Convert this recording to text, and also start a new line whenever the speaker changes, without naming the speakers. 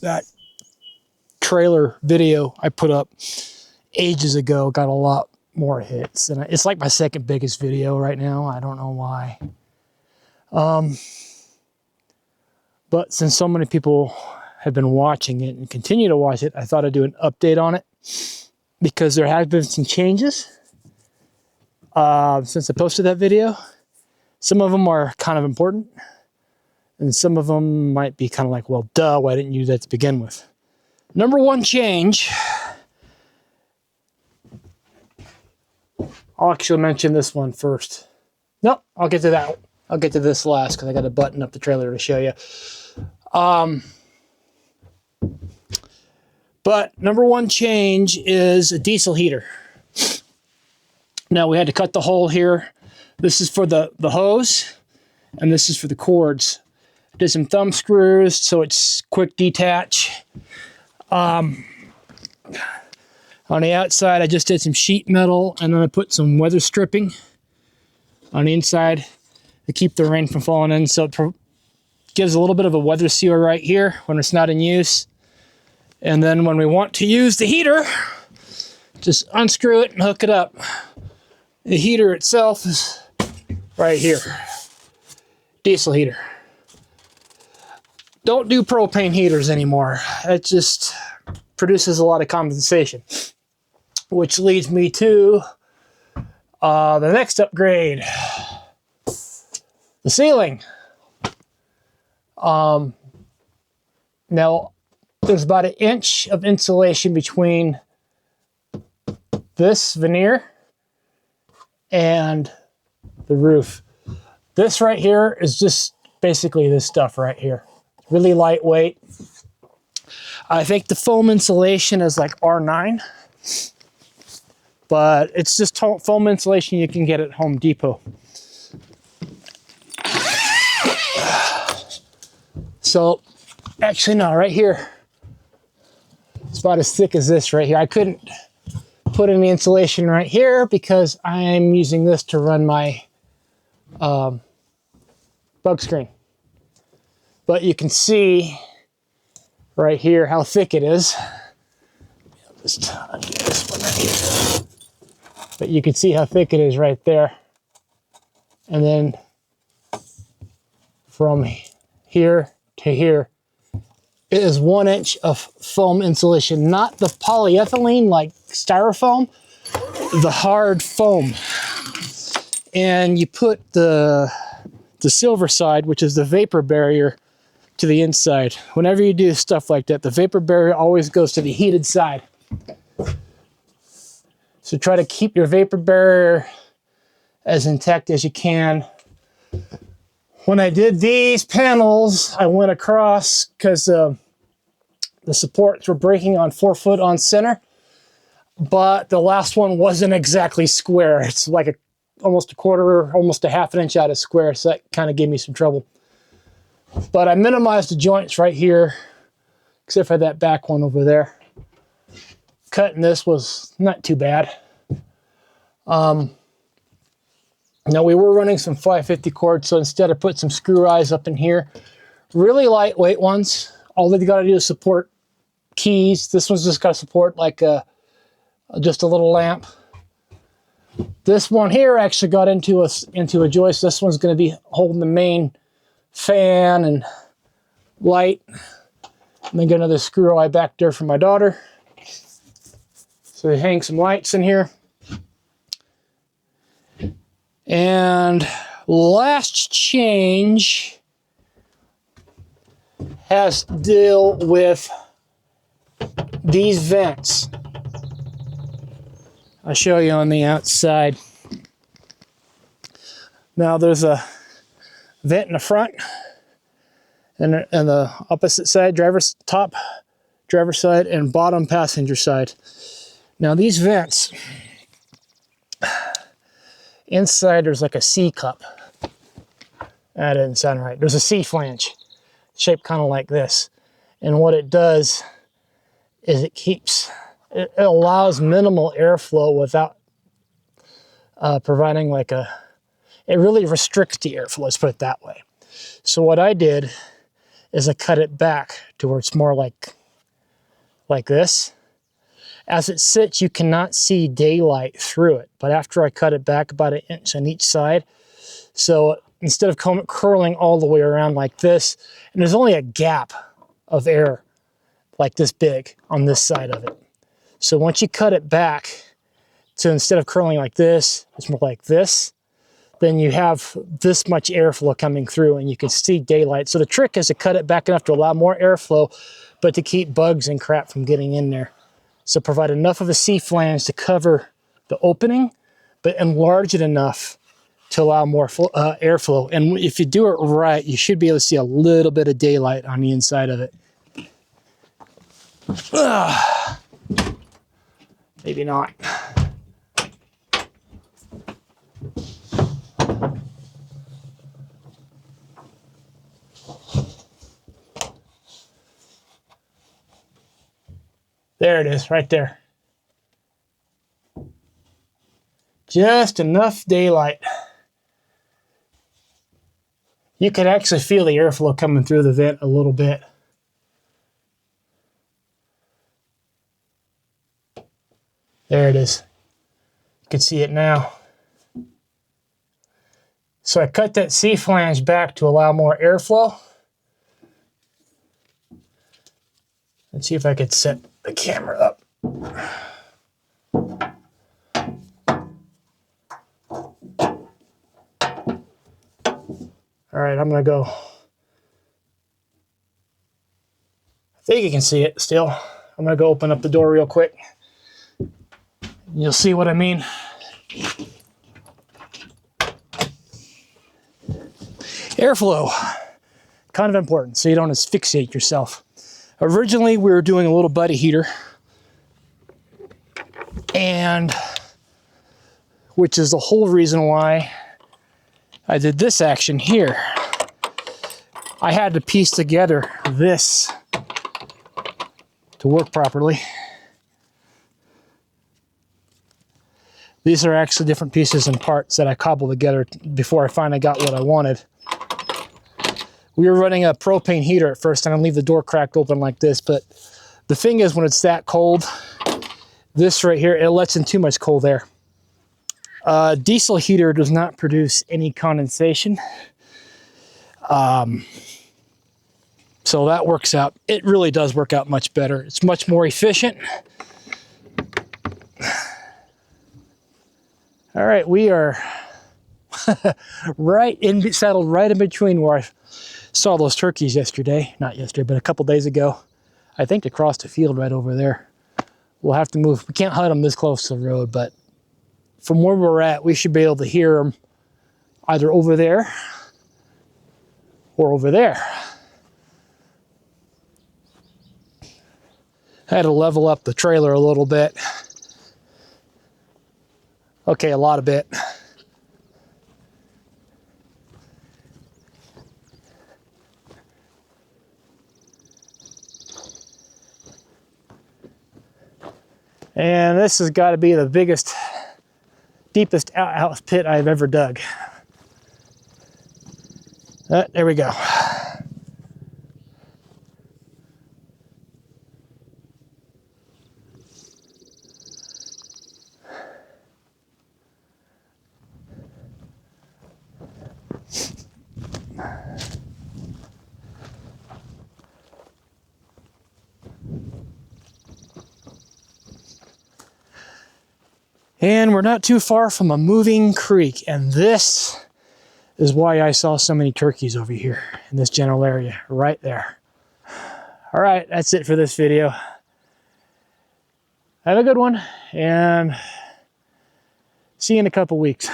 that trailer video I put up ages ago got a lot more hits, and it's like my second biggest video right now. I don't know why. But since so many people have been watching it and continue to watch it, I thought I'd do an update on it because there have been some changes since I posted that video. Some of them are kind of important, and some of them might be kind of like, well, duh, why didn't you do that to begin with? Number one change, I'll actually mention this one first. Nope, I'll get to that. I'll get to this last because I got to button up the trailer to show you. But number one change is a diesel heater. Now we had to cut the hole here. This is for the hose, and this is for the cords. Did some thumb screws so it's quick detach. On the outside, I just did some sheet metal, and then I put some weather stripping on the inside to keep the rain from falling in. So it gives a little bit of a weather seal right here when it's not in use. And then when we want to use the heater, just unscrew it and hook it up. The heater itself is right here. Diesel heater. Don't do propane heaters anymore. It just produces a lot of condensation. Which leads me to the next upgrade. The ceiling. Now, there's about 1 inch of insulation between this veneer and the roof. This right here is just basically this stuff right here. Really lightweight. I think the foam insulation is like R9, but it's just foam insulation you can get at Home Depot. So, actually no, right here, it's about as thick as this right here. I couldn't put any insulation right here because I'm using this to run my bug screen. But you can see right here how thick it is. I'll just undo this one right here. But you can see how thick it is right there. And then from here to here, it is 1 inch of foam insulation, not the polyethylene like styrofoam, the hard foam. And you put the silver side, which is the vapor barrier, to the inside. Whenever you do stuff like that, the vapor barrier always goes to the heated side. So try to keep your vapor barrier as intact as you can. When I did these panels, I went across because the supports were breaking on 4 foot on center, but the last one wasn't exactly square. It's like almost a quarter, almost a half an inch out of square, so that kind of gave me some trouble. But I minimized the joints right here, except for that back one over there. Cutting this was not too bad. Now we were running some 550 cords, so instead I put some screw eyes up in here. Really lightweight ones. All they've got to do is support keys. This one's just got to support like just a little lamp. This one here actually got into a joist. This one's going to be holding the main fan and light. And then get another screw eye back there for my daughter. So we hang some lights in here. And last change has to deal with these vents. I'll show you on the outside. Now there's a vent in the front and the opposite side, top driver's side and bottom passenger side. Now these vents, inside there's like a C cup. That didn't sound right. There's a C flange shaped kind of like this. And what it does is it allows minimal airflow without providing like it really restricts the airflow, let's put it that way. So what I did is I cut it back to where it's more like this. As it sits, you cannot see daylight through it. But after I cut it back about 1 inch on each side, so instead of curling all the way around like this, and there's only a gap of air like this big on this side of it. So once you cut it back to instead of curling like this, it's more like this, then you have this much airflow coming through and you can see daylight. So the trick is to cut it back enough to allow more airflow, but to keep bugs and crap from getting in there. So provide enough of a C-flange to cover the opening, but enlarge it enough to allow more airflow. And if you do it right, you should be able to see a little bit of daylight on the inside of it. Maybe not. There it is, right there. Just enough daylight. You can actually feel the airflow coming through the vent a little bit. There it is. You can see it now. So I cut that C-flange back to allow more airflow. Let's see if I could set the camera up. All right, I'm gonna go. I think you can see it still. I'm gonna go open up the door real quick. You'll see what I mean. Airflow, kind of important so you don't asphyxiate yourself. Originally, we were doing a little buddy heater, and which is the whole reason why I did this action here. I had to piece together this to work properly. These are actually different pieces and parts that I cobbled together before I finally got what I wanted. We were running a propane heater at first, and I leave the door cracked open like this, but the thing is, when it's that cold, this right here, it lets in too much cold air. Diesel heater does not produce any condensation. So that works out. It really does work out much better. It's much more efficient. All right, we are settled right in between where I saw those turkeys yesterday. Not yesterday, but a couple days ago. I think across the field right over there. We'll have to move. We can't hunt them this close to the road, but from where we're at, we should be able to hear them either over there or over there. I had to level up the trailer a little bit. Okay, a lot of bit. And this has got to be the biggest, deepest outhouse pit I've ever dug. There we go. And we're not too far from a moving creek, and this is why I saw so many turkeys over here in this general area, right there. All right, that's it for this video. Have a good one, and see you in a couple weeks.